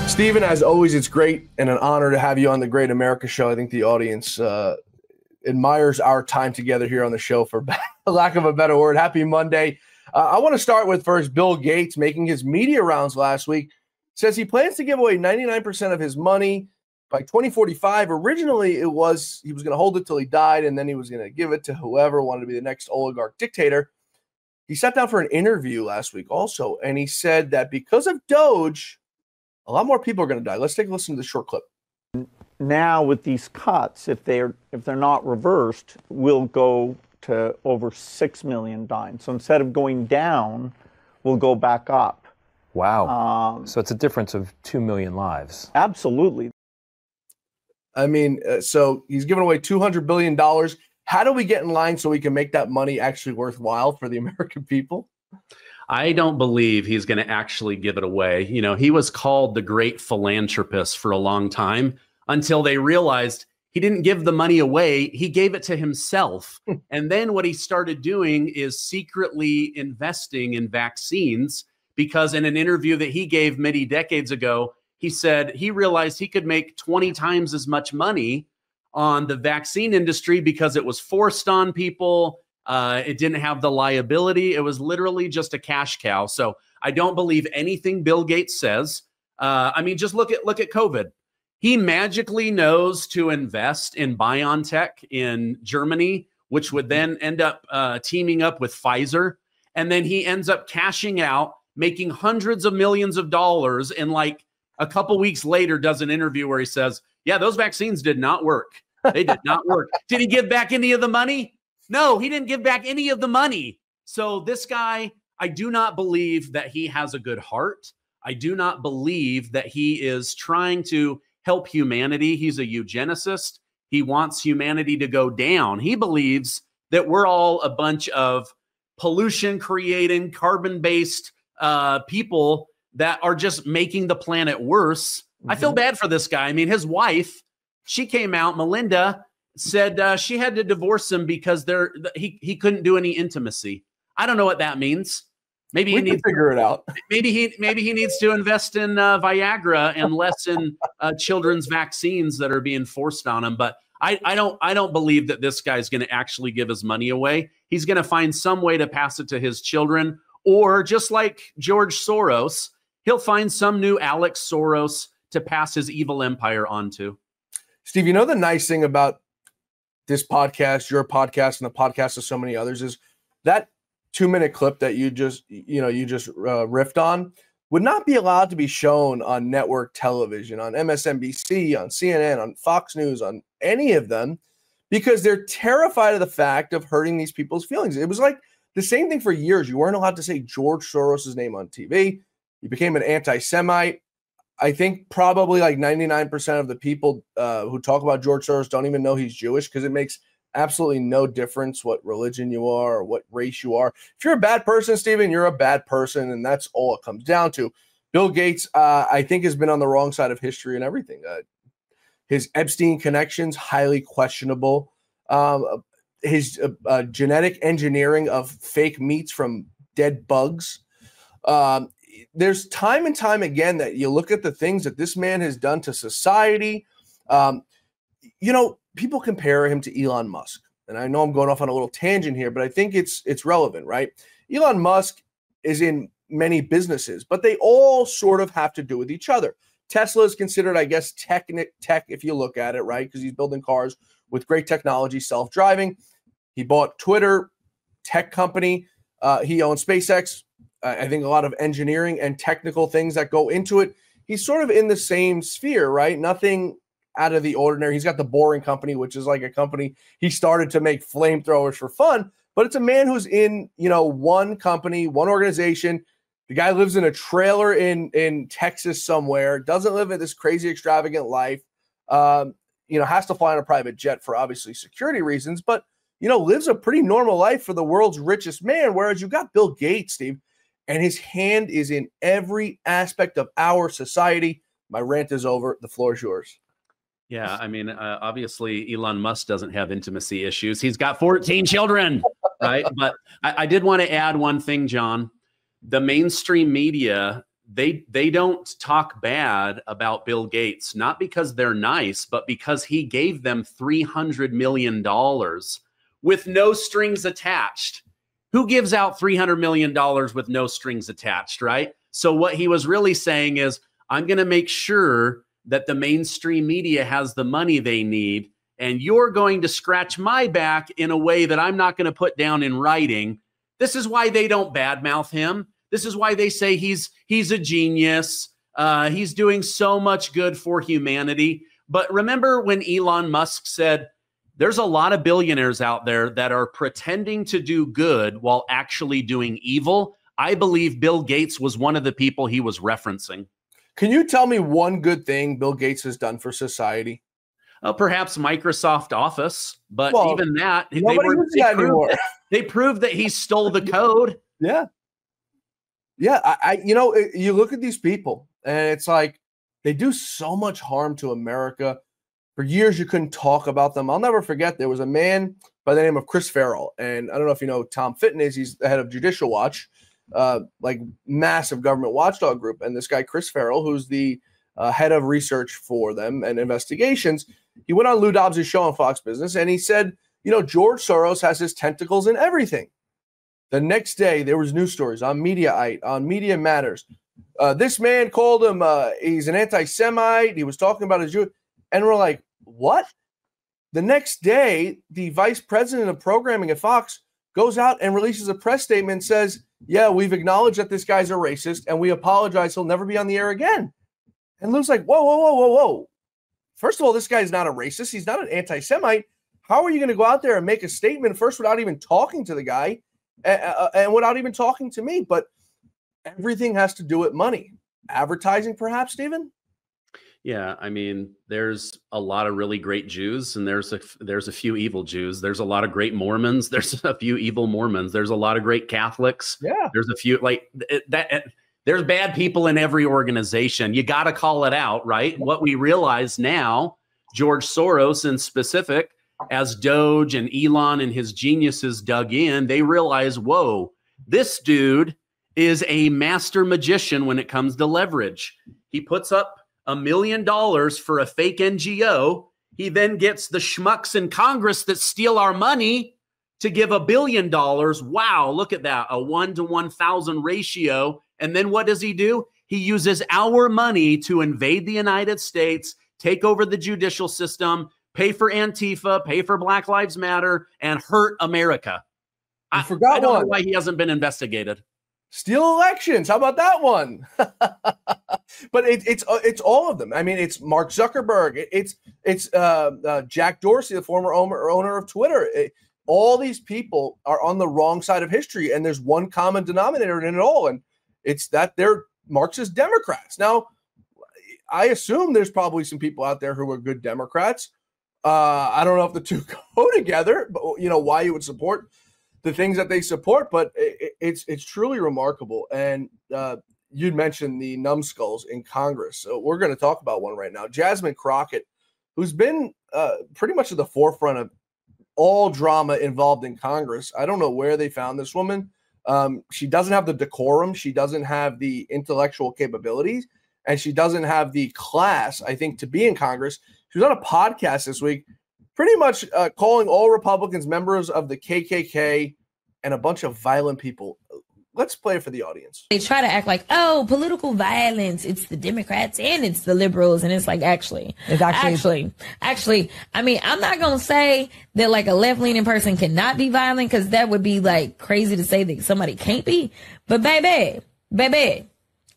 Stephen, as always, it's great and an honor to have you on the Great America Show. I think the audience admires our time together here on the show, for lack of a better word. Happy Monday. I want to start with first Bill Gates making his media rounds last week. Says he plans to give away 99% of his money by 2045. Originally, it was he was going to hold it till he died, and then he was going to give it to whoever wanted to be the next oligarch dictator. He sat down for an interview last week also, and he said that because of Doge, a lot more people are going to die. Let's take a listen to the short clip. Now with these cuts, if they're not reversed, we'll go to over 6 million dying. So instead of going down, we'll go back up. Wow. So it's a difference of 2 million lives. Absolutely. I mean, so he's giving away $200 billion. How do we get in line so we can make that money actually worthwhile for the American people? I don't believe he's going to actually give it away. You know, he was called the great philanthropist for a long time until they realized he didn't give the money away. He gave it to himself. And then what he started doing is secretly investing in vaccines, because in an interview that he gave many decades ago, he said he realized he could make 20 times as much money on the vaccine industry because it was forced on people. It didn't have the liability. It was literally just a cash cow. So I don't believe anything Bill Gates says. I mean, just look at COVID. He magically knows to invest in BioNTech in Germany, which would then end up teaming up with Pfizer. And then he ends up cashing out, making hundreds of millions of dollars. And like a couple weeks later, does an interview where he says, yeah, those vaccines did not work. They did not work. Did he give back any of the money? No, he didn't give back any of the money. So this guy, I do not believe that he has a good heart. I do not believe that he is trying to help humanity. He's a eugenicist. He wants humanity to go down. He believes that we're all a bunch of pollution creating, carbon-based people that are just making the planet worse. Mm-hmm. I feel bad for this guy. I mean, his wife, she came out, Melinda, said she had to divorce him because he couldn't do any intimacy. I don't know what that means. Maybe he needs to figure it out. Maybe he needs to invest in Viagra and less in children's vaccines that are being forced on him. But I don't believe that this guy's going to actually give his money away. He's going to find some way to pass it to his children, or just like George Soros, he'll find some new Alex Soros to pass his evil empire onto. Steve, you know the nice thing about this podcast, your podcast, and the podcast of so many others is that 2-minute clip that you just riffed on would not be allowed to be shown on network television, on MSNBC, on CNN, on Fox News, on any of them, because they're terrified of the fact of hurting these people's feelings. It was like the same thing for years. You weren't allowed to say George Soros' name on TV. You became an anti-Semite. I think probably like 99% of the people who talk about George Soros don't even know he's Jewish, because it makes absolutely no difference what religion you are or what race you are. If you're a bad person, Stephen, you're a bad person, and that's all it comes down to. Bill Gates, I think, has been on the wrong side of history and everything. His Epstein connections, highly questionable. His genetic engineering of fake meats from dead bugs. There's time and time again that you look at the things that this man has done to society. People compare him to Elon Musk. And I know I'm going off on a little tangent here, but I think it's relevant, right? Elon Musk is in many businesses, but they all sort of have to do with each other. Tesla is considered, I guess, tech if you look at it, right? Because he's building cars with great technology, self-driving. He bought Twitter, tech company. He owns SpaceX. I think a lot of engineering and technical things that go into it. He's sort of in the same sphere, right? Nothing out of the ordinary. He's got the Boring Company, which is like a company he started to make flamethrowers for fun, but it's a man who's in, one company, one organization. The guy lives in a trailer in Texas somewhere, doesn't live in this crazy extravagant life, has to fly on a private jet for obviously security reasons, but, lives a pretty normal life for the world's richest man. Whereas you got Bill Gates, Steve, and his hand is in every aspect of our society. My rant is over. The floor is yours. Yeah, I mean, obviously Elon Musk doesn't have intimacy issues. He's got 14 children. right? But I did want to add one thing, John. The mainstream media, they don't talk bad about Bill Gates, not because they're nice, but because he gave them $300 million with no strings attached. Who gives out $300 million with no strings attached, right? So what he was really saying is, I'm going to make sure that the mainstream media has the money they need, and you're going to scratch my back in a way that I'm not going to put down in writing. This is why they don't badmouth him. This is why they say he's a genius. He's doing so much good for humanity. But remember when Elon Musk said, there's a lot of billionaires out there that are pretending to do good while actually doing evil. I believe Bill Gates was one of the people he was referencing. Can you tell me one good thing Bill Gates has done for society? Perhaps Microsoft Office, but Well, even that, they proved that he stole the code. Yeah. Yeah. You look at these people and it's like they do so much harm to America. For years, you couldn't talk about them. I'll never forget there was a man by the name of Chris Farrell. And I don't know if you know Tom Fitton is. He's the head of Judicial Watch, like massive government watchdog group. And this guy, Chris Farrell, who's the head of research for them and investigations, he went on Lou Dobbs' show on Fox Business and he said, George Soros has his tentacles in everything. The next day, there was news stories on Mediaite, on Media Matters. This man called him, he's an anti-Semite. He was talking about his Jew. And we're like, what? The next day, the vice president of programming at Fox goes out and releases a press statement and says, yeah, we've acknowledged that this guy's a racist and we apologize. He'll never be on the air again. And Lou's like, whoa. First of all, this guy is not a racist. He's not an anti-Semite. How are you going to go out there and make a statement first without even talking to the guy and without even talking to me? But everything has to do with money. Advertising, perhaps, Stephen? Yeah, I mean, there's a lot of really great Jews, and there's a few evil Jews. There's a lot of great Mormons. There's a few evil Mormons. There's a lot of great Catholics. Yeah, there's a few there's bad people in every organization. You got to call it out, right? What we realize now, George Soros in specific, as Doge and Elon and his geniuses dug in, they realize, whoa, this dude is a master magician when it comes to leverage. He puts up $1 million for a fake NGO. He then gets the schmucks in Congress that steal our money to give $1 billion. Wow, look at that, a 1 to 1,000 ratio. And then what does he do? He uses our money to invade the United States, take over the judicial system, pay for Antifa, pay for Black Lives Matter, and hurt America. I don't know why he hasn't been investigated. Steal elections. How about that one? But it's all of them. I mean, it's Mark Zuckerberg. It's Jack Dorsey, the former owner of Twitter. All these people are on the wrong side of history, and there's one common denominator in it all, and it's that they're Marxist Democrats. Now, I assume there's probably some people out there who are good Democrats. I don't know if the two go together, but why you would support the things that they support, but it's truly remarkable. And you'd mentioned the numbskulls in Congress. So we're going to talk about one right now. Jasmine Crockett, who's been pretty much at the forefront of all drama involved in Congress. I don't know where they found this woman. She doesn't have the decorum. She doesn't have the intellectual capabilities, and she doesn't have the class, I think, to be in Congress. She was on a podcast this week, pretty much calling all Republicans members of the KKK and a bunch of violent people. Let's play it for the audience. They try to act like, oh, political violence, it's the Democrats and it's the liberals. And it's like, actually, I mean, I'm not going to say that like a left-leaning person cannot be violent, because that would be like crazy to say that somebody can't be. But baby,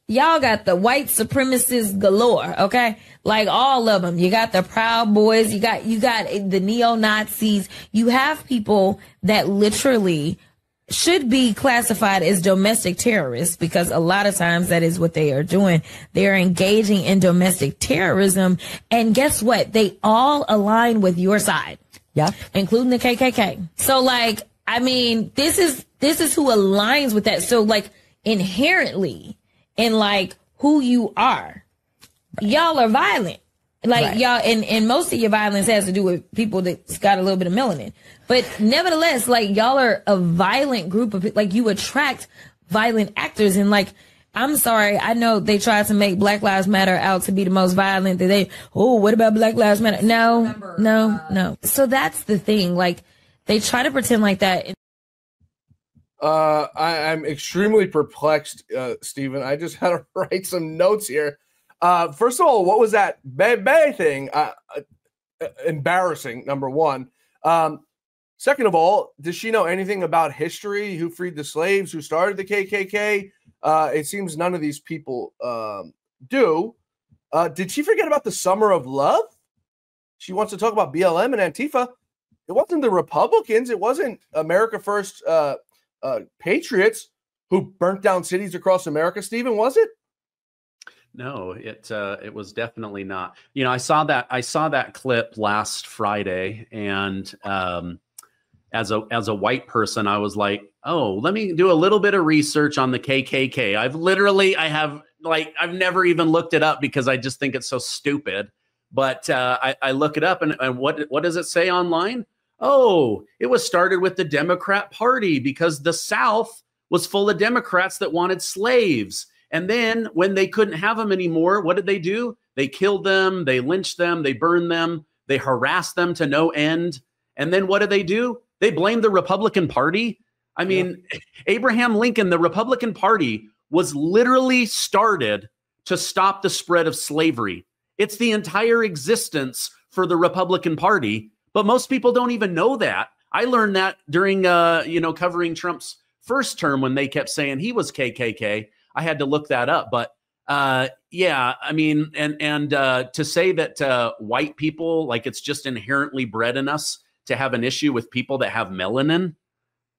y'all got the white supremacists galore, okay? Like all of them. You got the Proud Boys. You got the neo-Nazis. You have people that literally should be classified as domestic terrorists, because a lot of times that is what they are doing. They are engaging in domestic terrorism. And guess what? They all align with your side. Yeah. Including the KKK. So like, I mean, this is who aligns with that. So like inherently in like who you are, y'all are violent. Like y'all, and most of your violence has to do with people that's got a little bit of melanin. But nevertheless, like y'all are a violent group of people. Like you attract violent actors, and like I'm sorry, I know they tried to make Black Lives Matter out to be the most violent. What about Black Lives Matter? No. So that's the thing. Like they try to pretend like that. I'm extremely perplexed, Stephen. I just had to write some notes here. First of all, what was that Bebe thing? Embarrassing, number one. Second of all, does she know anything about history? Who freed the slaves? Who started the KKK? It seems none of these people do. Did she forget about the Summer of Love? She wants to talk about BLM and Antifa. It wasn't the Republicans. It wasn't America First patriots who burnt down cities across America, Stephen, was it? No, it was definitely not. You know, I saw that clip last Friday, and as a white person, I was like, oh, let me do a little bit of research on the KKK. I've never even looked it up because I just think it's so stupid. But I look it up, and what does it say online? Oh, it was started with the Democrat Party because the South was full of Democrats that wanted slaves. And then when they couldn't have them anymore, what did they do? They killed them, they lynched them, they burned them, they harassed them to no end. And then what did they do? They blamed the Republican Party. I mean, Abraham Lincoln, the Republican Party was literally started to stop the spread of slavery. It's the entire existence for the Republican Party. But most people don't even know that. I learned that during, covering Trump's first term when they kept saying he was KKK. I had to look that up. But I mean, and to say that white people, like it's just inherently bred in us to have an issue with people that have melanin.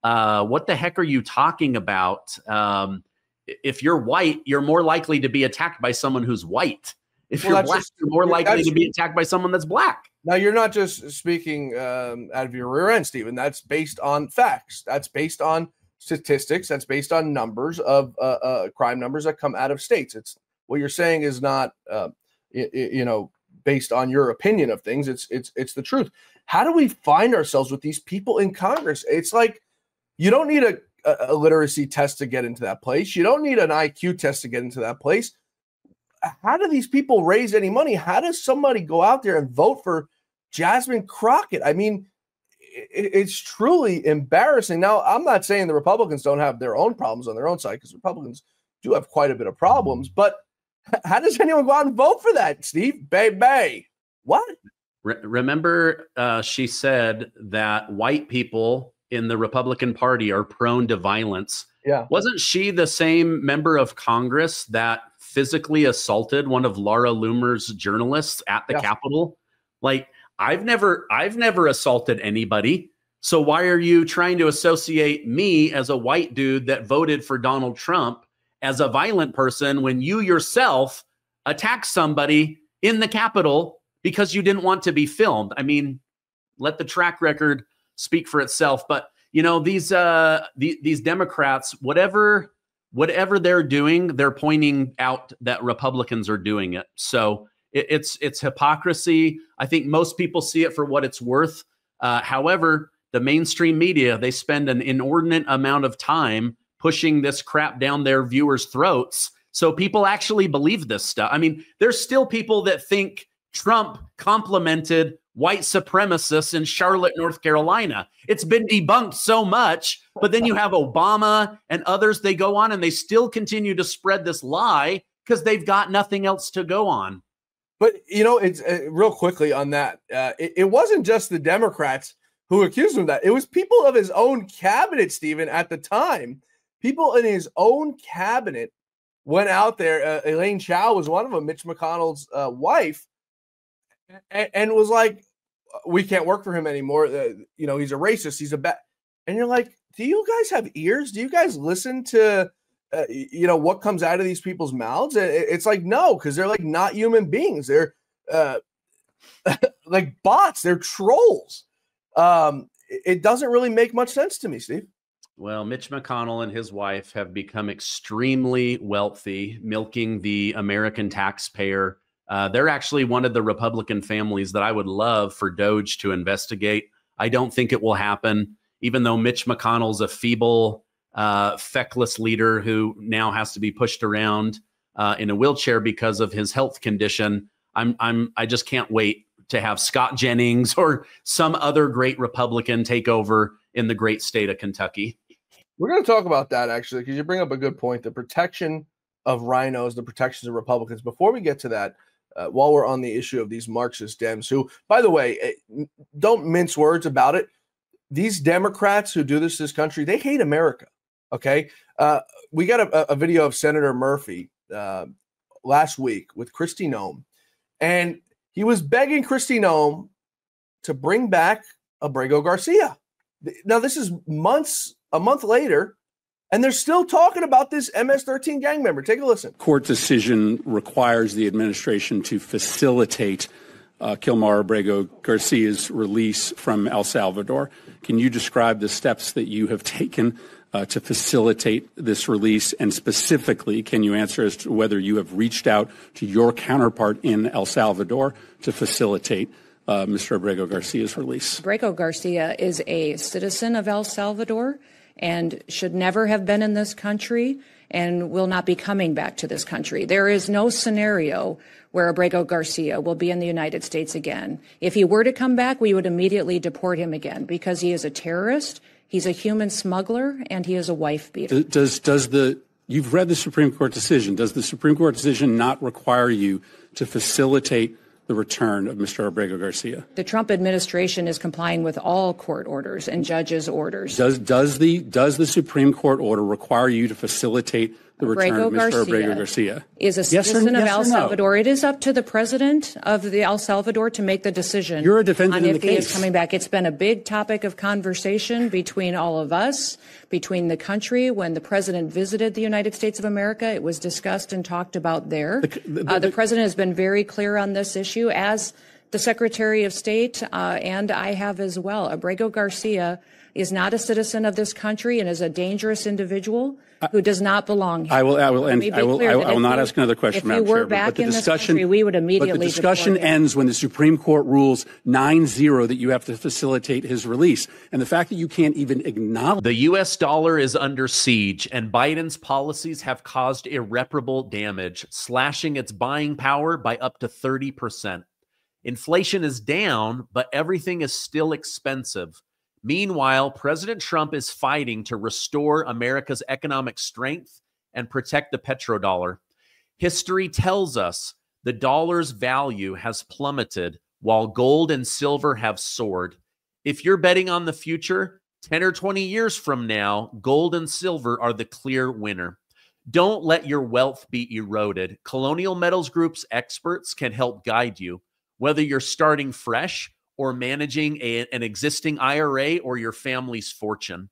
What the heck are you talking about? If you're white, you're more likely to be attacked by someone who's white. If you're black, you're more likely to be attacked by someone that's black. Now, you're not just speaking out of your rear end, Stephen. That's based on facts. That's based on statistics. That's based on numbers of crime numbers that come out of states. It's what you're saying is not, based on your opinion of things. It's the truth. How do we find ourselves with these people in Congress? It's like you don't need a literacy test to get into that place. You don't need an IQ test to get into that place. How do these people raise any money? How does somebody go out there and vote for Jasmine Crockett? I mean, it's truly embarrassing. Now, I'm not saying the Republicans don't have their own problems on their own side, because Republicans do have quite a bit of problems. But how does anyone go out and vote for that, Steve? Bay. What? Remember, she said that white people in the Republican Party are prone to violence. Yeah. Wasn't she the same member of Congress that physically assaulted one of Laura Loomer's journalists at the Capitol? Like, I've never assaulted anybody. So why are you trying to associate me as a white dude that voted for Donald Trump as a violent person when you yourself attacked somebody in the Capitol because you didn't want to be filmed? I mean, let the track record speak for itself. But you know, these Democrats, whatever they're doing, they're pointing out that Republicans are doing it. So it's hypocrisy. I think most people see it for what it's worth. However, the mainstream media, they spend an inordinate amount of time pushing this crap down their viewers' throats. So people actually believe this stuff. I mean, there's still people that think Trump complimented white supremacists in Charlotte, North Carolina. It's been debunked so much, but then you have Obama and others, they go on and they still continue to spread this lie because they've got nothing else to go on. But, you know, it's real quickly on that. It wasn't just the Democrats who accused him of that. It was people of his own cabinet, Stephen, at the time. People in his own cabinet went out there. Elaine Chao was one of them, Mitch McConnell's wife, and was like, we can't work for him anymore. He's a racist. He's a bad. And you're like, do you guys have ears? Do you guys listen to, what comes out of these people's mouths? It's like, no, because they're like not human beings. They're like bots. They're trolls. It doesn't really make much sense to me, Steve. Well, Mitch McConnell and his wife have become extremely wealthy, milking the American taxpayer They're actually one of the Republican families that I would love for DOJ to investigate. I don't think it will happen, even though Mitch McConnell's a feeble, feckless leader who now has to be pushed around in a wheelchair because of his health condition. I just can't wait to have Scott Jennings or some other great Republican take over in the great state of Kentucky. We're going to talk about that, actually, because you bring up a good point, the protection of rhinos, the protections of Republicans. Before we get to that, while we're on the issue of these Marxist Dems, who, by the way, don't mince words about it. These Democrats who do this country, they hate America, okay? We got a video of Senator Murphy last week with Kristi Noem, and he was begging Kristi Noem to bring back Abrego Garcia. Now, this is a month later, and they're still talking about this MS-13 gang member. Take a listen. Court decision requires the administration to facilitate Kilmar Abrego Garcia's release from El Salvador. Can you describe the steps that you have taken to facilitate this release? And specifically, can you answer as to whether you have reached out to your counterpart in El Salvador to facilitate Mr. Abrego Garcia's release? Abrego Garcia is a citizen of El Salvador and should never have been in this country and will not be coming back to this country. There is no scenario where Abrego Garcia will be in the United States again. If he were to come back, we would immediately deport him again because he is a terrorist, he's a human smuggler, and he is a wife beater. You've read the Supreme Court decision. Does the Supreme Court decision not require you to facilitate the return of Mr. Abrego Garcia? The Trump administration is complying with all court orders and judges' orders. Does the Supreme Court order require you to facilitate the return of Mr. Abrego Garcia? Is a citizen of El Salvador. It is up to the president of the El Salvador to make the decision. You're a defendant in the if he case. is coming back. It's been a big topic of conversation between all of us, between the country. When the president visited the United States of America, it was discussed and talked about there. The president has been very clear on this issue, as the Secretary of State and I have as well. Abrego Garcia is not a citizen of this country and is a dangerous individual who does not belong here. I will not ask another question, Madam Chair. But the discussion, we would immediately. But the discussion ends when the Supreme Court rules 9-0 that you have to facilitate his release, and the fact that you can't even acknowledge. The U.S. dollar is under siege, and Biden's policies have caused irreparable damage, slashing its buying power by up to 30%. Inflation is down, but everything is still expensive. Meanwhile, President Trump is fighting to restore America's economic strength and protect the petrodollar. History tells us the dollar's value has plummeted while gold and silver have soared. If you're betting on the future, 10 or 20 years from now, gold and silver are the clear winner. Don't let your wealth be eroded. Colonial Metals Group's experts can help guide you, whether you're starting fresh or managing an existing IRA or your family's fortune.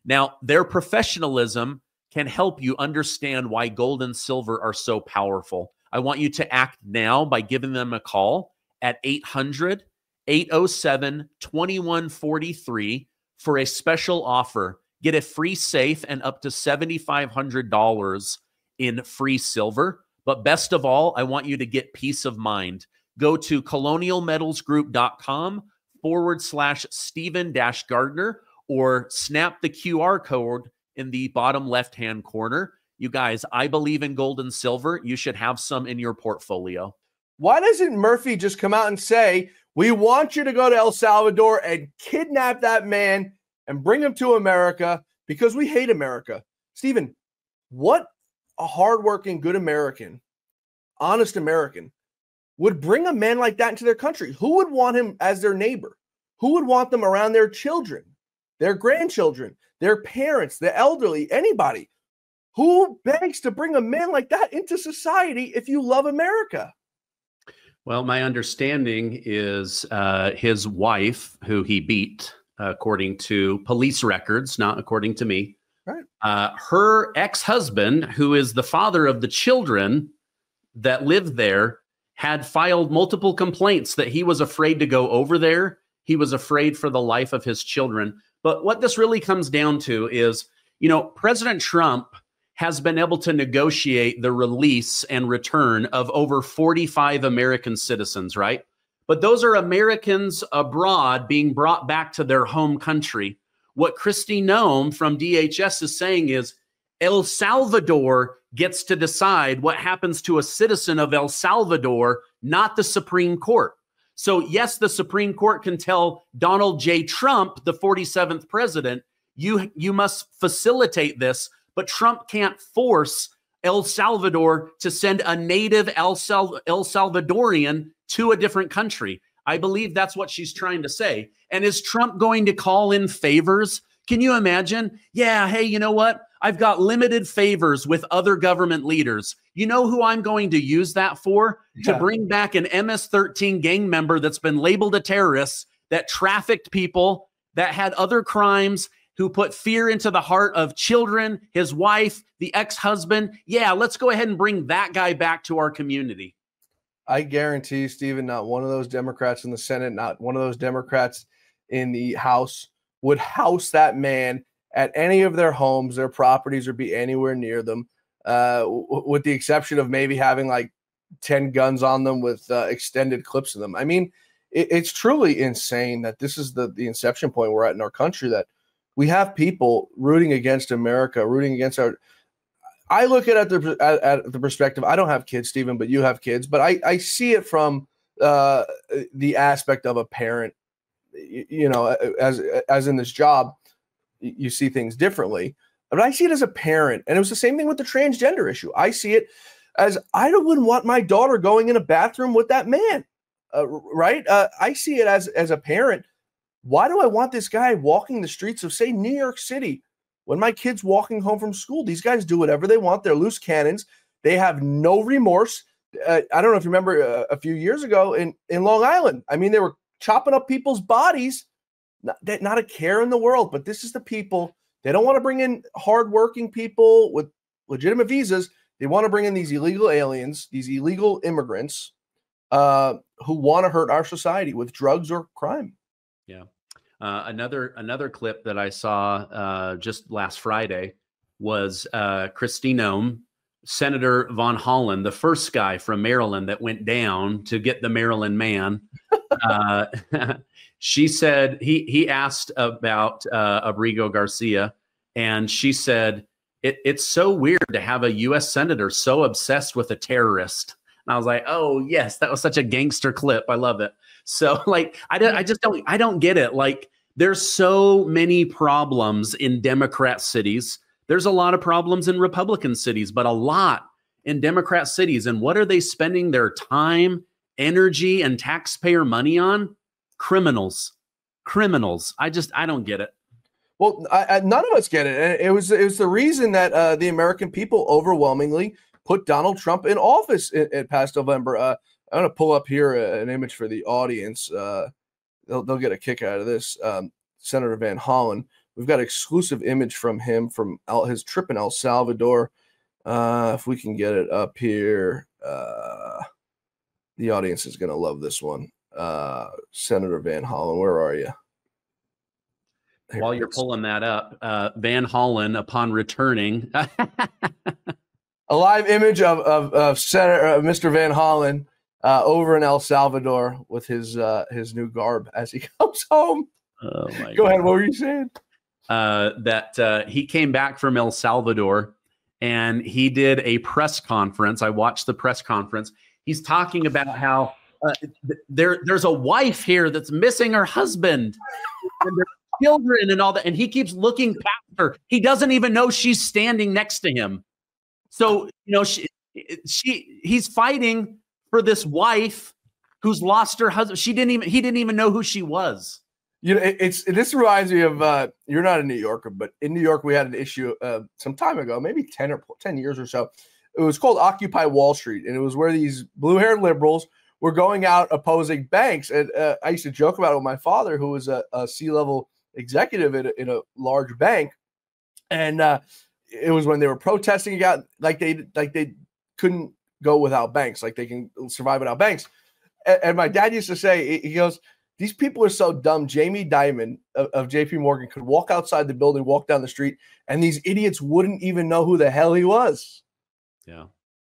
Now, their professionalism can help you understand why gold and silver are so powerful. I want you to act now by giving them a call at 800-807-2143 for a special offer. Get a free safe and up to $7,500 in free silver. But best of all, I want you to get peace of mind. Go to colonialmetalsgroup.com/Stephen-Gardner or snap the QR code in the bottom left-hand corner. You guys, I believe in gold and silver. You should have some in your portfolio. Why doesn't Murphy just come out and say, we want you to go to El Salvador and kidnap that man and bring him to America because we hate America? Stephen, what a hardworking, good American, honest American would bring a man like that into their country? Who would want him as their neighbor? Who would want them around their children, their grandchildren, their parents, the elderly, anybody? Who begs to bring a man like that into society if you love America? Well, my understanding is his wife, who he beat, according to police records, not according to me. Right. Her ex-husband, who is the father of the children that live there, had filed multiple complaints that he was afraid to go over there. He was afraid for the life of his children. But what this really comes down to is, President Trump has been able to negotiate the release and return of over 45 American citizens, right? But those are Americans abroad being brought back to their home country. What Kristi Noem from DHS is saying is El Salvador gets to decide what happens to a citizen of El Salvador, not the Supreme Court. So yes, the Supreme Court can tell Donald J. Trump, the 47th president, you must facilitate this, but Trump can't force El Salvador to send a native El Salvadorian to a different country. I believe that's what she's trying to say. And is Trump going to call in favors? Can you imagine? Yeah, hey, you know what? I've got limited favors with other government leaders. You know who I'm going to use that for? Yeah. To bring back an MS-13 gang member that's been labeled a terrorist, that trafficked people, that had other crimes, who put fear into the heart of children, his wife, the ex-husband. Yeah, let's go ahead and bring that guy back to our community. I guarantee, Stephen, not one of those Democrats in the Senate, not one of those Democrats in the House would house that man at any of their homes, their properties, or be anywhere near them, with the exception of maybe having like 10 guns on them with extended clips in them. I mean, it's truly insane that this is the inception point we're at in our country, that we have people rooting against America, rooting against our. I look at the perspective. I don't have kids, Stephen, but you have kids. But I see it from the aspect of a parent. You know, as in this job, you see things differently. But I see it as a parent, and it was the same thing with the transgender issue. I see it as I wouldn't want my daughter going in a bathroom with that man, right? I see it as a parent. Why do I want this guy walking the streets of, say, New York City when my kid's walking home from school? These guys do whatever they want. They're loose cannons. They have no remorse. I don't know if you remember a few years ago in Long Island. I mean, they were chopping up people's bodies, not a care in the world. But this is the people. They don't want to bring in hardworking people with legitimate visas. They want to bring in these illegal aliens, these illegal immigrants who want to hurt our society with drugs or crime. Yeah. Another clip that I saw just last Friday was Kristi Noem, Senator Von Hollen, the first guy from Maryland that went down to get the Maryland man. She said he asked about Abrigo Garcia, and she said it's so weird to have a U.S. senator so obsessed with a terrorist. And I was like, oh yes, that was such a gangster clip. I love it. So like, I don't get it. Like, there's so many problems in Democrat cities. There's a lot of problems in Republican cities, but a lot in Democrat cities. And what are they spending their time, energy, and taxpayer money on? Criminals. I don't get it. Well, none of us get it. And it was the reason that the American people overwhelmingly put Donald Trump in office in past November. I'm going to pull up here an image for the audience. They'll get a kick out of this. Senator Van Hollen. We've got an exclusive image from him from his trip in El Salvador. If we can get it up here, the audience is going to love this one. Senator Van Hollen, where are you? While you're pulling that up, Van Hollen, upon returning. A live image of Senator Mr. Van Hollen over in El Salvador with his new garb as he comes home. Oh my Go ahead. What were you saying? That he came back from El Salvador and he did a press conference. I watched the press conference. He's talking about how there's a wife here that's missing her husband and their children and all that. And he keeps looking past her. He doesn't even know she's standing next to him. So, you know, he's fighting for this wife who's lost her husband. He didn't even know who she was. You know, this reminds me of you're not a New Yorker, but in New York we had an issue some time ago, maybe 10 years or so. It was called Occupy Wall Street, and it was where these blue-haired liberals were going out opposing banks. And I used to joke about it with my father, who was a C-level executive in a large bank, and it was when they were protesting against like they couldn't go without banks, like they can survive without banks. And my dad used to say, he goes, these people are so dumb. Jamie Dimon of JP Morgan could walk outside the building, walk down the street, and these idiots wouldn't even know who the hell he was. Yeah.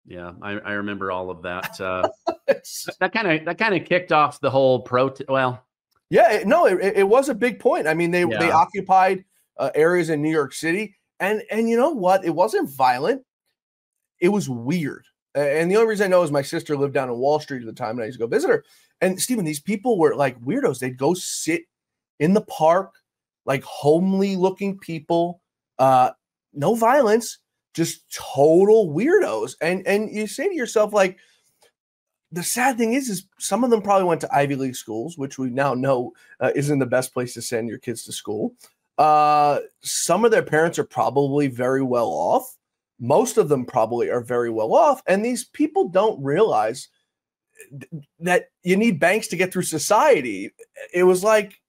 Yeah. I remember all of that. That kind of kicked off the whole protest. Well, yeah, it was a big point. I mean, they occupied areas in New York City, and you know what? It wasn't violent. It was weird. And the only reason I know is my sister lived down on Wall Street at the time, and I used to go visit her. And Stephen, these people were like weirdos. They'd go sit in the park, like homely looking people, no violence, just total weirdos. And you say to yourself, like, the sad thing is some of them probably went to Ivy League schools, which we now know isn't the best place to send your kids to school. Some of their parents are probably very well off. Most of them probably are very well off. And these people don't realize that you need banks to get through society. It was like,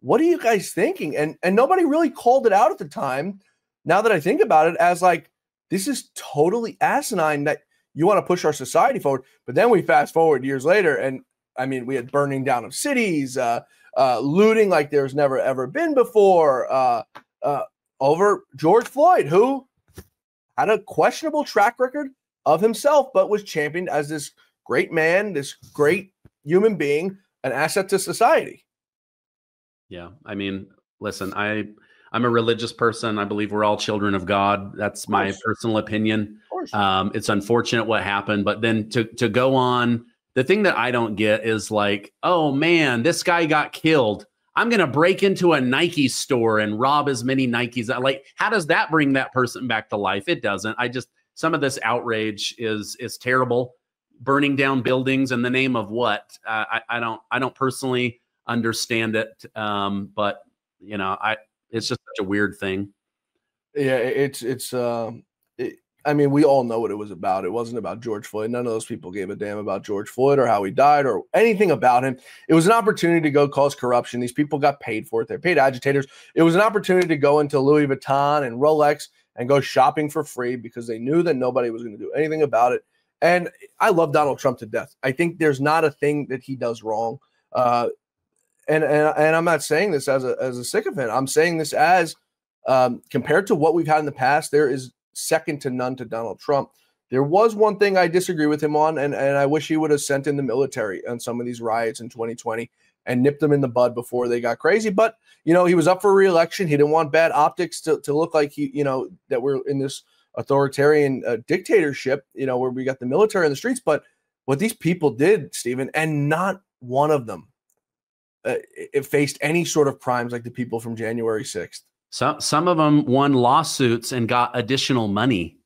what are you guys thinking? And nobody really called it out at the time. Now that I think about it, as like, this is totally asinine that you want to push our society forward. But then we fast forward years later, and I mean, we had burning down of cities, looting like there's never ever been before, over George Floyd, who had a questionable track record of himself, but was championed as this great man, this great human being, an asset to society. Yeah. I mean, listen, I'm a religious person. I believe we're all children of God. That's my personal opinion. It's unfortunate what happened, but then to go on, the thing that I don't get is like, oh man, this guy got killed. I'm going to break into a Nike store and rob as many Nikes. Like, how does that bring that person back to life? It doesn't. Some of this outrage is terrible. Burning down buildings in the name of what? I don't personally understand it. But you know, it's just such a weird thing. Yeah, I mean, we all know what it was about. It wasn't about George Floyd. None of those people gave a damn about George Floyd or how he died or anything about him. It was an opportunity to go cause corruption. These people got paid for it. They're paid agitators. It was an opportunity to go into Louis Vuitton and Rolex and go shopping for free because they knew that nobody was going to do anything about it. And I love Donald Trump to death. I think there's not a thing that he does wrong. And I'm not saying this as a sycophant. I'm saying this as compared to what we've had in the past, there is second to none to Donald Trump. There was one thing I disagree with him on, and I wish he would have sent in the military on some of these riots in 2020 and nipped them in the bud before they got crazy. But, you know, he was up for re-election. He didn't want bad optics to look like that we're in this authoritarian dictatorship, where we got the military in the streets. But what these people did, Stephen, and not one of them it faced any sort of crimes like the people from January 6th. Some of them won lawsuits and got additional money.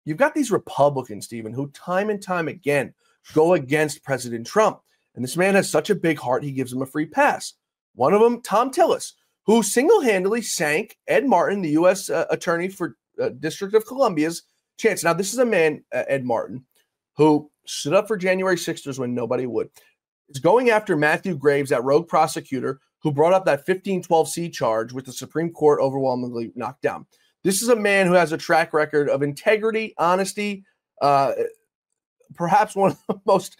You've got these Republicans, Stephen, who time and time again go against President Trump. And this man has such a big heart, he gives him a free pass. One of them, Tom Tillis, who single-handedly sank Ed Martin, the U.S. Attorney for District of Columbia's chance. Now, this is a man, Ed Martin, who stood up for January 6ers when nobody would. He's going after Matthew Graves, that rogue prosecutor who brought up that 1512C charge, which the Supreme Court overwhelmingly knocked down. This is a man who has a track record of integrity, honesty, perhaps one of the most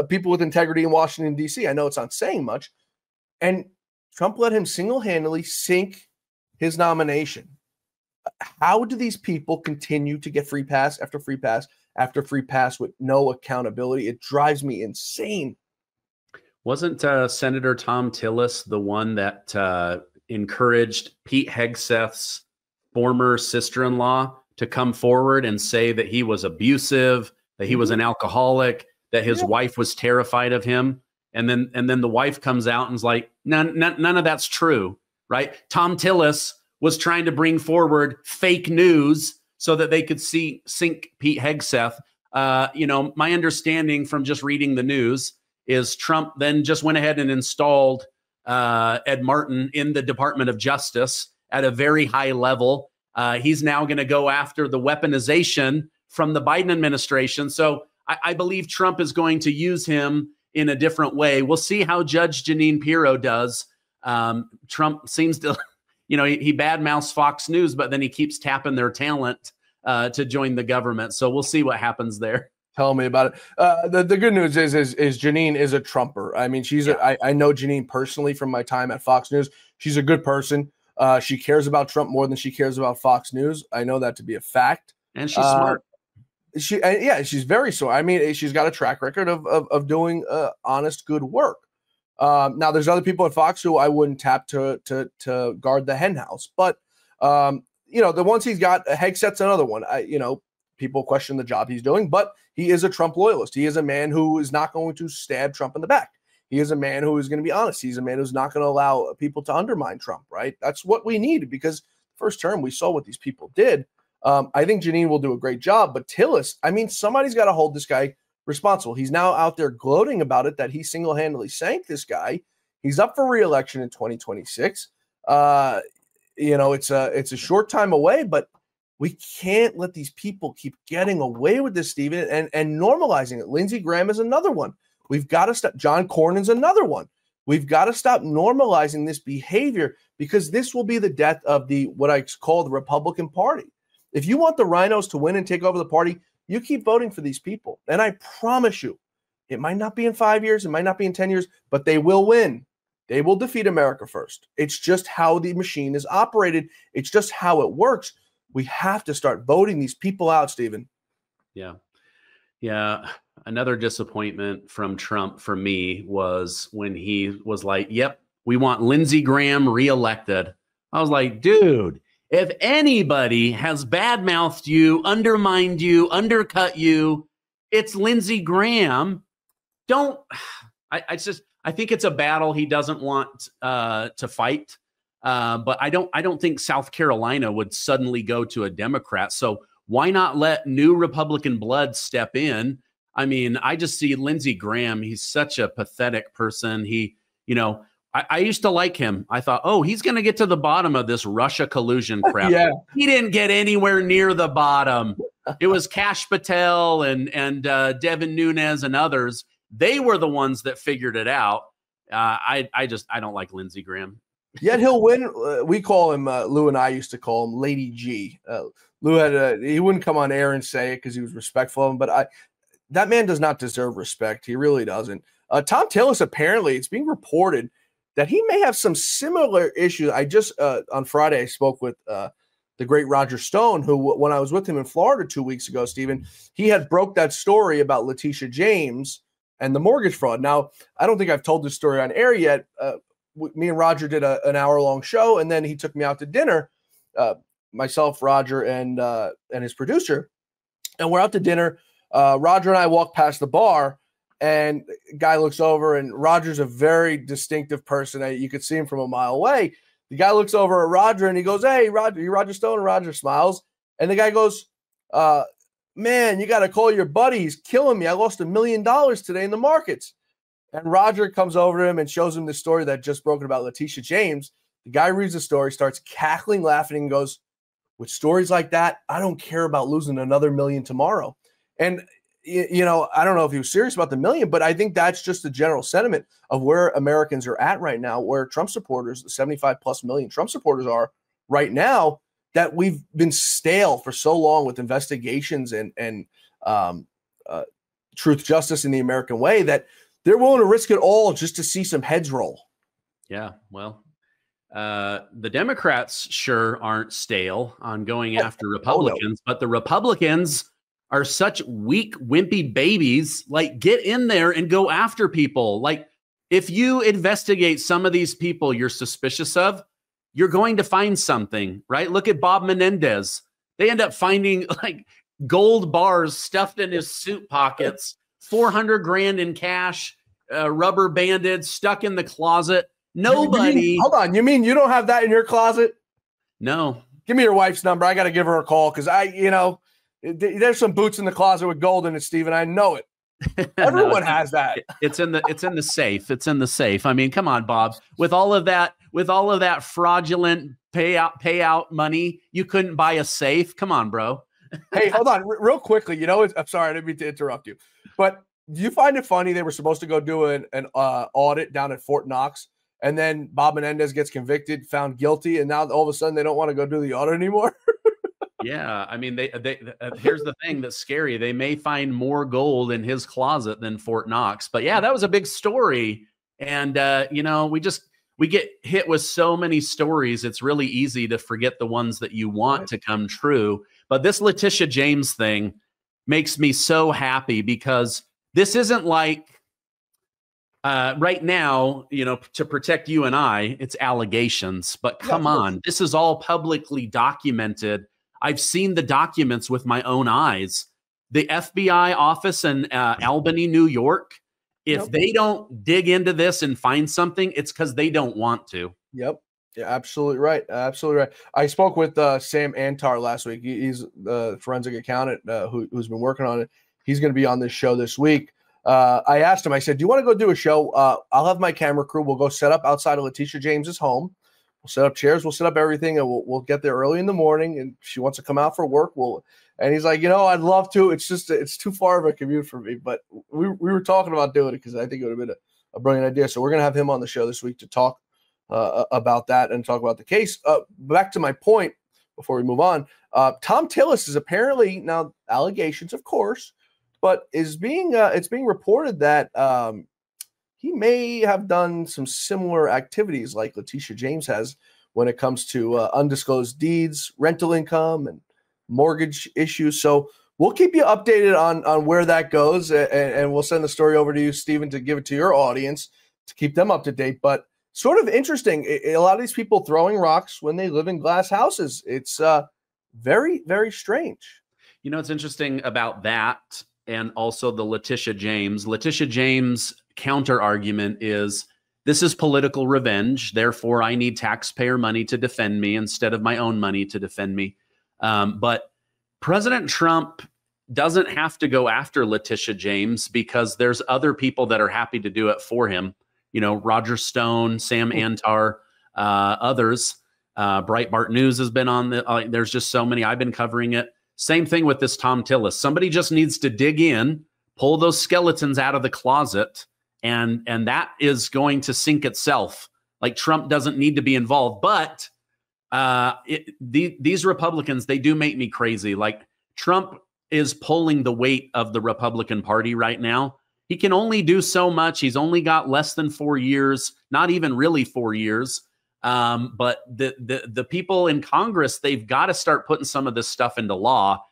people with integrity in Washington, D.C. I know it's not saying much. And Trump let him single-handedly sink his nomination. How do these people continue to get free pass after free pass after free pass with no accountability? It drives me insane. Wasn't Senator Tom Tillis the one that encouraged Pete Hegseth's former sister-in-law to come forward and say that he was abusive, that he was an alcoholic, that his wife was terrified of him? And then the wife comes out and is like, none of that's true, right? Tom Tillis was trying to bring forward fake news so that they could sink Pete Hegseth. My understanding from just reading the news is Trump then just went ahead and installed Ed Martin in the Department of Justice at a very high level. He's now going to go after the weaponization from the Biden administration. So I believe Trump is going to use him in a different way. We'll see how Judge Jeanine Pirro does. Trump seems to, he badmouths Fox News, but then he keeps tapping their talent to join the government. So we'll see what happens there. Tell me about it. The good news is Janine is a Trumper. I mean, I know Janine personally from my time at Fox News. She's a good person. She cares about Trump more than she cares about Fox News. I know that to be a fact. And she's smart. She's very smart. I mean, she's got a track record of doing honest, good work. Now, there's other people at Fox who I wouldn't tap to guard the hen house, but the ones he's got, Hegset's another one. People question the job he's doing, but he is a Trump loyalist. He is a man who is not going to stab Trump in the back. He is a man who is going to be honest. He's a man who's not going to allow people to undermine Trump, right? That's what we need, because first term, we saw what these people did. I think Janine will do a great job, but Tillis, I mean, somebody's got to hold this guy responsible. He's now out there gloating about it, that he single-handedly sank this guy. He's up for re-election in 2026. It's a short time away, but we can't let these people keep getting away with this, Stephen, and normalizing it. Lindsey Graham is another one. We've got to stop. John Cornyn's another one. We've got to stop normalizing this behavior, because this will be the death of what I call the Republican Party. If you want the rhinos to win and take over the party, you keep voting for these people. And I promise you, it might not be in 5 years, it might not be in 10 years, but they will win. They will defeat America first. It's just how the machine is operated. It's just how it works. We have to start voting these people out, Stephen. Yeah. Another disappointment from Trump for me was when he was like, yep, we want Lindsey Graham reelected. I was like, dude, if anybody has badmouthed you, undermined you, undercut you, it's Lindsey Graham. I think it's a battle he doesn't want to fight. But I don't think South Carolina would suddenly go to a Democrat. So why not let new Republican blood step in? I mean, I just see Lindsey Graham. He's such a pathetic person. I used to like him. I thought, oh, he's going to get to the bottom of this Russia collusion crap. Yeah. He didn't get anywhere near the bottom. It was Kash Patel and Devin Nunes and others. They were the ones that figured it out. I don't like Lindsey Graham. Yet he'll win. We call him, Lou and I used to call him Lady G. Lou he wouldn't come on air and say it because he was respectful of him, but that man does not deserve respect. He really doesn't. Tom Tillis, apparently, it's being reported that he may have some similar issues. I just, on Friday, I spoke with the great Roger Stone, who, when I was with him in Florida 2 weeks ago, Stephen, he had broke that story about Letitia James and the mortgage fraud. Now, I don't think I've told this story on air yet. Me and Roger did an hour-long show, and then he took me out to dinner, myself, Roger, and his producer. And we're out to dinner. Roger and I walk past the bar, and a guy looks over, and Roger's a very distinctive person. You could see him from a mile away. The guy looks over at Roger, and he goes, "Hey, Roger, you Roger Stone?" And Roger smiles. And the guy goes, "Man, you got to call your buddy. He's killing me. I lost $1 million today in the markets." And Roger comes over to him and shows him the story that just broken about Letitia James. The guy reads the story, starts cackling, laughing, and goes, "With stories like that, I don't care about losing another $1 million tomorrow." And, I don't know if he was serious about the $1 million, but I think that's just the general sentiment of where Americans are at right now, where Trump supporters, the 75+ million Trump supporters are right now, that we've been stale for so long with investigations and truth, justice, in the American way, that they're willing to risk it all just to see some heads roll. Yeah, well, the Democrats sure aren't stale on going after Republicans, but the Republicans are such weak, wimpy babies. Like, get in there and go after people. Like, if you investigate some of these people you're suspicious of, you're going to find something, right? Look at Bob Menendez. They end up finding like gold bars stuffed in his suit pockets, 400 grand in cash, rubber banded, stuck in the closet. Nobody. Hold on. You mean you don't have that in your closet? No. Give me your wife's number. I got to give her a call, because there's some boots in the closet with gold in it, Stephen. I know it. Everyone has that. It's in the safe. It's in the safe. I mean, come on, Bob. With all of that fraudulent payout money, you couldn't buy a safe. Come on, bro. Hey, hold on, real quickly. I'm sorry, I didn't mean to interrupt you, but do you find it funny they were supposed to go do an audit down at Fort Knox, and then Bob Menendez gets convicted, found guilty, and now all of a sudden they don't want to go do the audit anymore? Yeah, I mean, here's the thing that's scary. They may find more gold in his closet than Fort Knox. But yeah, that was a big story. And, you know, we get hit with so many stories. It's really easy to forget the ones that you want to come true. But this Letitia James thing makes me so happy, because this isn't like right now, you know, to protect you and I, it's allegations. But come on, this is all publicly documented. I've seen the documents with my own eyes. The FBI office in Albany, New York, if they don't dig into this and find something, it's because they don't want to. Yep. Yeah, absolutely right. Absolutely right. I spoke with Sam Antar last week. He's the forensic accountant who's been working on it. He's going to be on this show this week. I asked him, I said, do you want to go do a show? I'll have my camera crew. We'll go set up outside of Letitia James's home. We'll set up chairs. We'll set up everything, and we'll get there early in the morning. And she wants to come out for work. And he's like, you know, I'd love to. It's just, it's too far of a commute for me. But we were talking about doing it because I think it would have been a brilliant idea. So we're going to have him on the show this week to talk about that and talk about the case. Back to my point before we move on. Thom Tillis is apparently, now allegations, of course, but it's being reported that he may have done some similar activities like Letitia James has when it comes to undisclosed deeds, rental income, and mortgage issues. So we'll keep you updated on where that goes, and we'll send the story over to you, Stephen, to give it to your audience to keep them up to date. But sort of interesting, a lot of these people throwing rocks when they live in glass houses. It's very, very strange. You know, it's interesting about that, and also the Letitia James. Letitia James' counter argument is, this is political revenge. Therefore, I need taxpayer money to defend me instead of my own money to defend me. But President Trump doesn't have to go after Letitia James because there's other people that are happy to do it for him. You know, Roger Stone, Sam Antar, others. Breitbart News has been on the, there's just so many. I've been covering it. Same thing with this Thom Tillis. Somebody just needs to dig in, pull those skeletons out of the closet, and that is going to sink itself. Like, Trump doesn't need to be involved. But these Republicans, they do make me crazy. Like, Trump is pulling the weight of the Republican Party right now. He can only do so much. He's only got less than 4 years, not even really 4 years. But the people in Congress, they've got to start putting some of this stuff into law.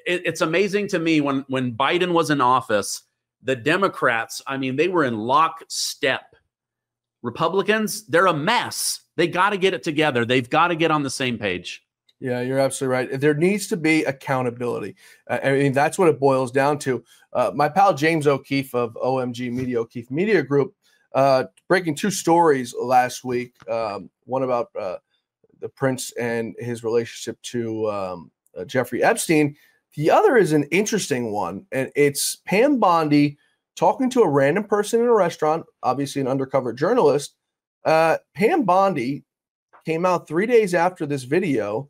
It's amazing to me when Biden was in office, the Democrats, I mean, they were in lockstep. Republicans, they're a mess. They got to get it together. They've got to get on the same page. Yeah, you're absolutely right. There needs to be accountability. I mean, that's what it boils down to. My pal James O'Keefe of OMG Media, O'Keefe Media Group, breaking two stories last week. One about the prince and his relationship to Jeffrey Epstein. The other is an interesting one, and it's Pam Bondi talking to a random person in a restaurant, obviously an undercover journalist. Pam Bondi came out 3 days after this video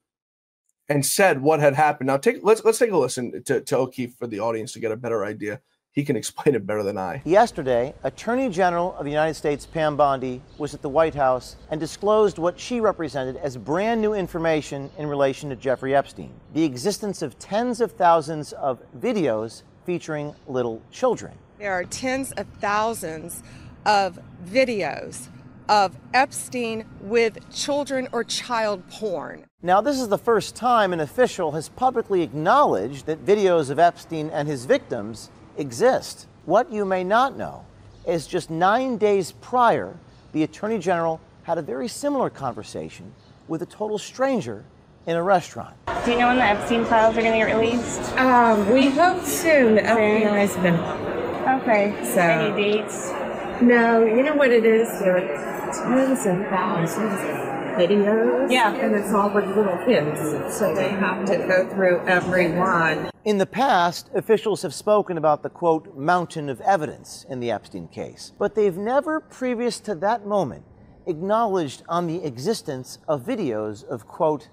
and said what had happened. Now, let's take a listen to O'Keefe for the audience to get a better idea. He can explain it better than I. Yesterday, Attorney General of the United States Pam Bondi was at the White House and disclosed what she represented as brand new information in relation to Jeffrey Epstein: the existence of tens of thousands of videos featuring little children. There are tens of thousands of videos of Epstein with children or child porn. Now, this is the first time an official has publicly acknowledged that videos of Epstein and his victims exist. What you may not know is just 9 days prior, the Attorney General had a very similar conversation with a total stranger in a restaurant. Do you know when the Epstein files are going to get released? We hope soon. The FBI's been... Okay. So, any dates? No, you know what it is? There are tens of thousands of videos. Yeah. And it's all with little kids. So they have to go through every one. In the past, officials have spoken about the, quote, mountain of evidence in the Epstein case. But they've never, previous to that moment, acknowledged on the existence of videos of, quote,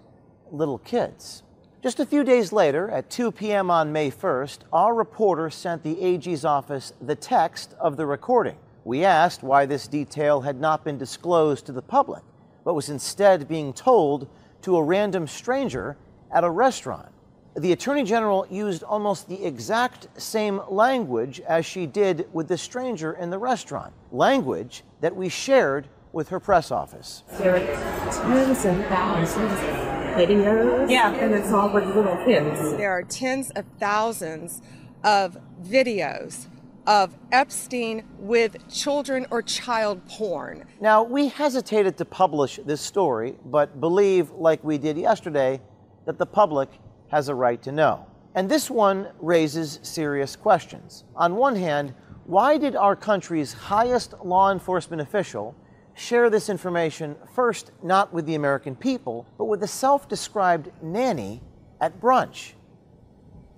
little kids. Just a few days later, at 2 p.m. on May 1st, our reporter sent the AG's office the text of the recording. We asked why this detail had not been disclosed to the public, but was instead being told to a random stranger at a restaurant. The Attorney General used almost the exact same language as she did with the stranger in the restaurant, language that we shared with her press office. There are tens of thousands of videos. Yeah, and it's all with little kids. There are tens of thousands of videos of Epstein with children or child porn. Now, we hesitated to publish this story, but believe, like we did yesterday, that the public has a right to know. And this one raises serious questions. On one hand, why did our country's highest law enforcement official share this information first not with the American people, but with a self-described nanny at brunch?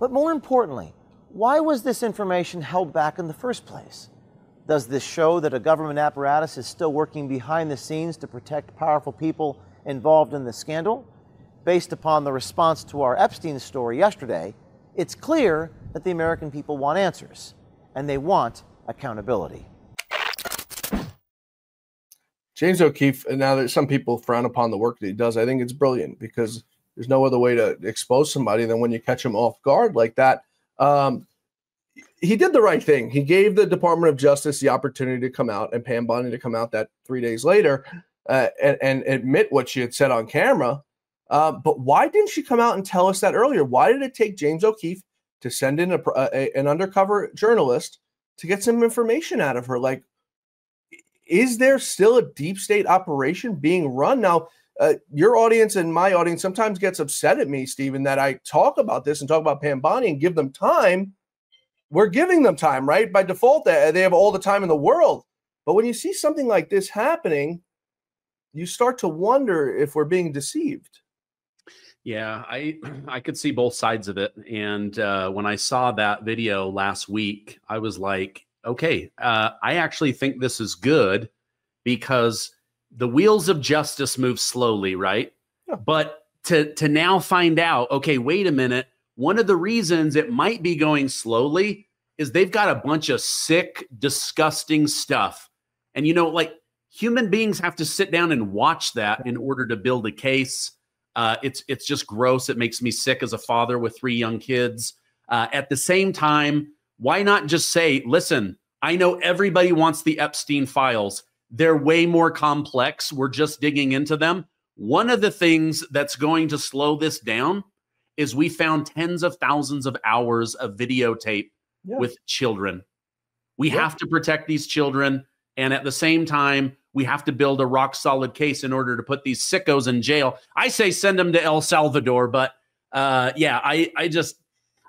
But more importantly, why was this information held back in the first place? Does this show that a government apparatus is still working behind the scenes to protect powerful people involved in the scandal? Based upon the response to our Epstein story yesterday, it's clear that the American people want answers, and they want accountability. James O'Keefe, and now that some people frown upon the work that he does, I think it's brilliant because there's no other way to expose somebody than when you catch them off guard like that. He did the right thing. He gave the Department of Justice the opportunity to come out and Pam Bondi to come out that 3 days later and admit what she had said on camera. But why didn't she come out and tell us that earlier? Why did it take James O'Keefe to send in an undercover journalist to get some information out of her? Like, is there still a deep state operation being run? Now, your audience and my audience sometimes gets upset at me, Stephen, that I talk about this and talk about Pam Bondi and give them time. We're giving them time, right? By default, they have all the time in the world. But when you see something like this happening, you start to wonder if we're being deceived. Yeah, I could see both sides of it. And when I saw that video last week, I was like, okay, I actually think this is good because the wheels of justice move slowly, right? Yeah. But to now find out, okay, wait a minute, one of the reasons it might be going slowly is they've got a bunch of sick, disgusting stuff. And, you know, like human beings have to sit down and watch that in order to build a case. It's just gross. It makes me sick as a father with 3 young kids. At the same time, why not just say, listen, I know everybody wants the Epstein files. They're way more complex. We're just digging into them. One of the things that's going to slow this down is we found tens of thousands of hours of videotape with children. We have to protect these children. And at the same time, we have to build a rock solid case in order to put these sickos in jail. I say send them to El Salvador, but yeah,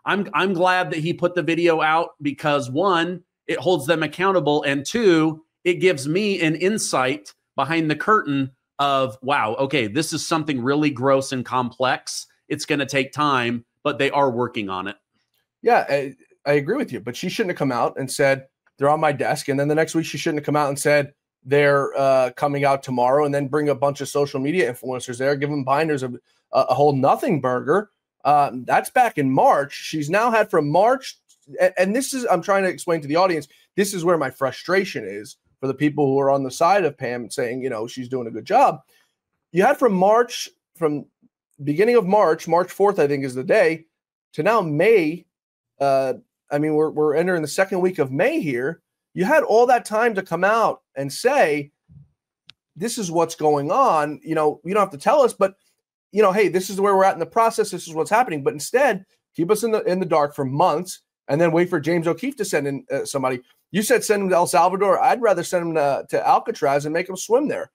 I'm glad that he put the video out because 1, it holds them accountable, and 2, it gives me an insight behind the curtain of, wow, okay, this is something really gross and complex. It's going to take time, but they are working on it. Yeah, I agree with you, but she shouldn't have come out and said, they're on my desk. And then the next week, she shouldn't have come out and said, they're coming out tomorrow, and then bring a bunch of social media influencers there, give them binders of a whole nothing burger. That's back in March. She's now had from March. And this is, I'm trying to explain to the audience, this is where my frustration is for the people who are on the side of Pam saying, you know, she's doing a good job. You had from March, from beginning of March, March 4th, I think is the day, to now May. I mean, we're entering the second week of May here. You had all that time to come out and say, this is what's going on. You know, you don't have to tell us, but, you know, hey, this is where we're at in the process. This is what's happening. But instead, keep us in the dark for months and then wait for James O'Keefe to send in somebody. You said send him to El Salvador. I'd rather send him to Alcatraz and make him swim there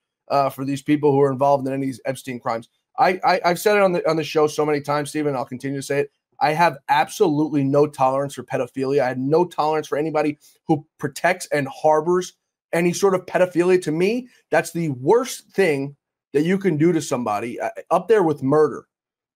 for these people who are involved in any of these Epstein crimes. I've said it on the show so many times, Stephen. I'll continue to say it. I have absolutely no tolerance for pedophilia. I have no tolerance for anybody who protects and harbors any sort of pedophilia. To me, that's the worst thing that you can do to somebody, up there with murder.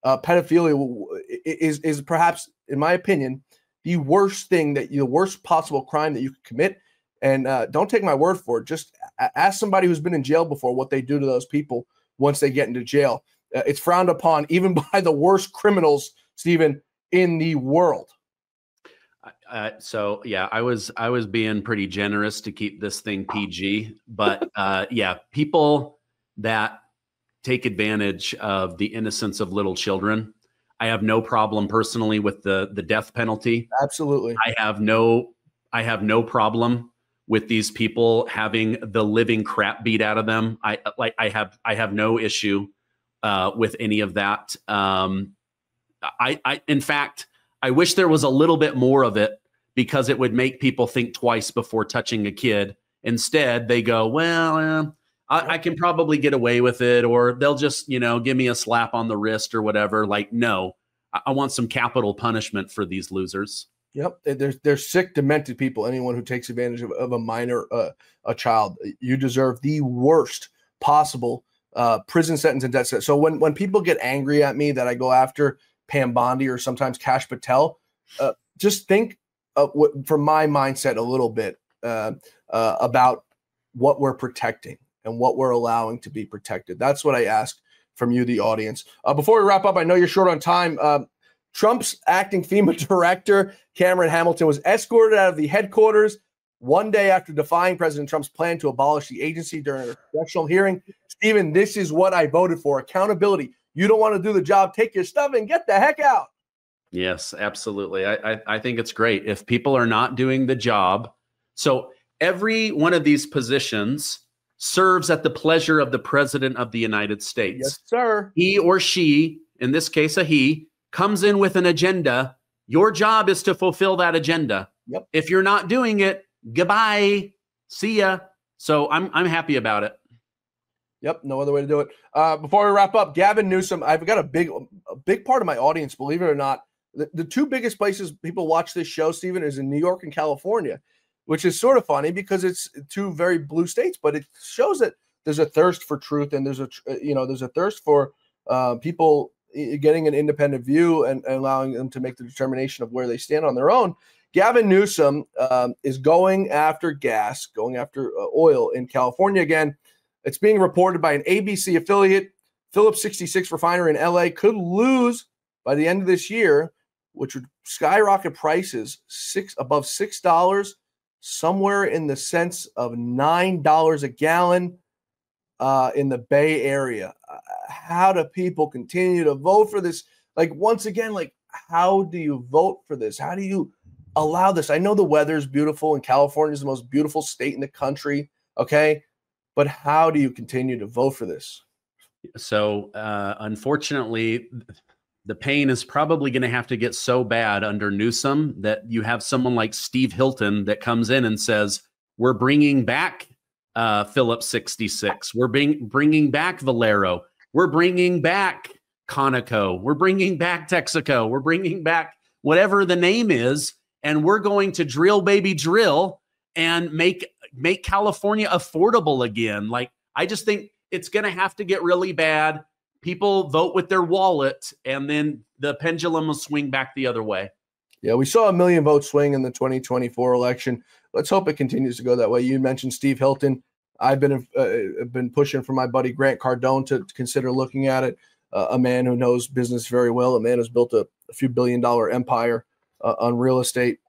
Pedophilia is perhaps, in my opinion, the worst thing the worst possible crime that you could commit. And don't take my word for it. Just ask somebody who's been in jail before what they do to those people once they get into jail. It's frowned upon even by the worst criminals, Stephen, in the world. So yeah, I was being pretty generous to keep this thing PG, but yeah, people that take advantage of the innocence of little children, I have no problem personally with the death penalty. Absolutely. I have no problem with these people having the living crap beat out of them. I have no issue with any of that. In fact, I wish there was a little bit more of it, because it would make people think twice before touching a kid. Instead, they go, well, I can probably get away with it, or they'll just, give me a slap on the wrist or whatever. Like, no, I want some capital punishment for these losers. Yep. There's sick, demented people. Anyone who takes advantage of a minor, a child, you deserve the worst possible prison sentence and death sentence. So when people get angry at me that I go after Pam Bondi or sometimes Kash Patel, just think from my mindset a little bit about what we're protecting and what we're allowing to be protected. That's what I ask from you, the audience. Before we wrap up, I know you're short on time. Trump's acting FEMA director, Cameron Hamilton, was escorted out of the headquarters one day after defying President Trump's plan to abolish the agency during a congressional hearing. Stephen, this is what I voted for: accountability. You don't want to do the job, take your stuff and get the heck out. Yes, absolutely. I think it's great if people are not doing the job. So every one of these positions serves at the pleasure of the President of the United States. Yes, sir. He or she, in this case, a he, comes in with an agenda. Your job is to fulfill that agenda. Yep. If you're not doing it, goodbye. See ya. So I'm happy about it. Yep, no other way to do it. Before we wrap up, Gavin Newsom, I've got a big part of my audience, believe it or not. The two biggest places people watch this show, Stephen, is in New York and California, which is sort of funny because it's two very blue states, but it shows that there's a thirst for truth, and there's a thirst for people getting an independent view and allowing them to make the determination of where they stand on their own. Gavin Newsom is going after gas, going after oil in California again. It's being reported by an ABC affiliate. Phillips 66 refinery in LA could lose by the end of this year, which would skyrocket prices above $6, somewhere in the sense of $9 a gallon in the Bay Area. How do people continue to vote for this? Like, once again, like, how do you vote for this? How do you allow this? I know the weather's beautiful and California is the most beautiful state in the country. Okay. But how do you continue to vote for this? So, unfortunately, the pain is probably going to have to get so bad under Newsom that you have someone like Steve Hilton that comes in and says, we're bringing back Phillips 66. We're bringing back Valero. We're bringing back Conoco. We're bringing back Texaco. We're bringing back whatever the name is. And we're going to drill, baby, drill, and make California affordable again. Like, I just think it's going to have to get really bad. People vote with their wallet, and then the pendulum will swing back the other way. Yeah, we saw 1 million vote swing in the 2024 election. Let's hope it continues to go that way. You mentioned Steve Hilton. I've been pushing for my buddy Grant Cardone to consider looking at it. A man who knows business very well, a man who's built a few billion-dollar empire on real estate.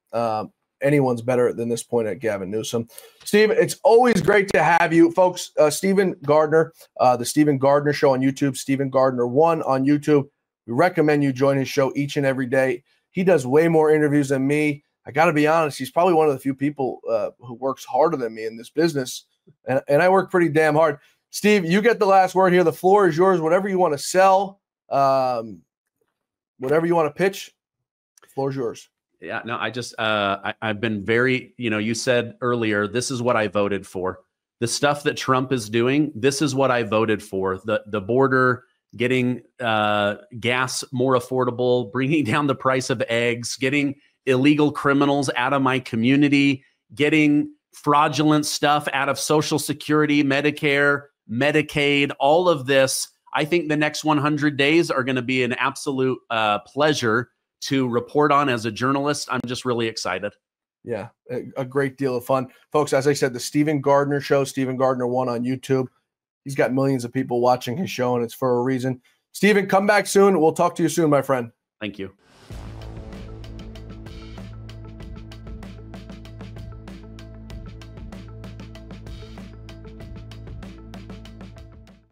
Anyone's better than this point at Gavin Newsom. Steve, it's always great to have you. Folks, Stephen Gardner, the Stephen Gardner Show on YouTube, Stephen Gardner 1 on YouTube. We recommend you join his show each and every day. He does way more interviews than me. I got to be honest, he's probably one of the few people who works harder than me in this business, and I work pretty damn hard. Steve, you get the last word here. The floor is yours. Whatever you want to sell, whatever you want to pitch, the floor is yours. Yeah, no, I've been very, you said earlier, this is what I voted for. The stuff that Trump is doing, this is what I voted for. The border, getting gas more affordable, bringing down the price of eggs, getting illegal criminals out of my community, getting fraudulent stuff out of Social Security, Medicare, Medicaid, all of this. I think the next 100 days are going to be an absolute pleasure to report on as a journalist. I'm just really excited. Yeah, a great deal of fun. Folks, as I said, the Stephen Gardner Show, Stephen Gardner 1 on YouTube. He's got millions of people watching his show, and it's for a reason. Stephen, come back soon. We'll talk to you soon, my friend. Thank you.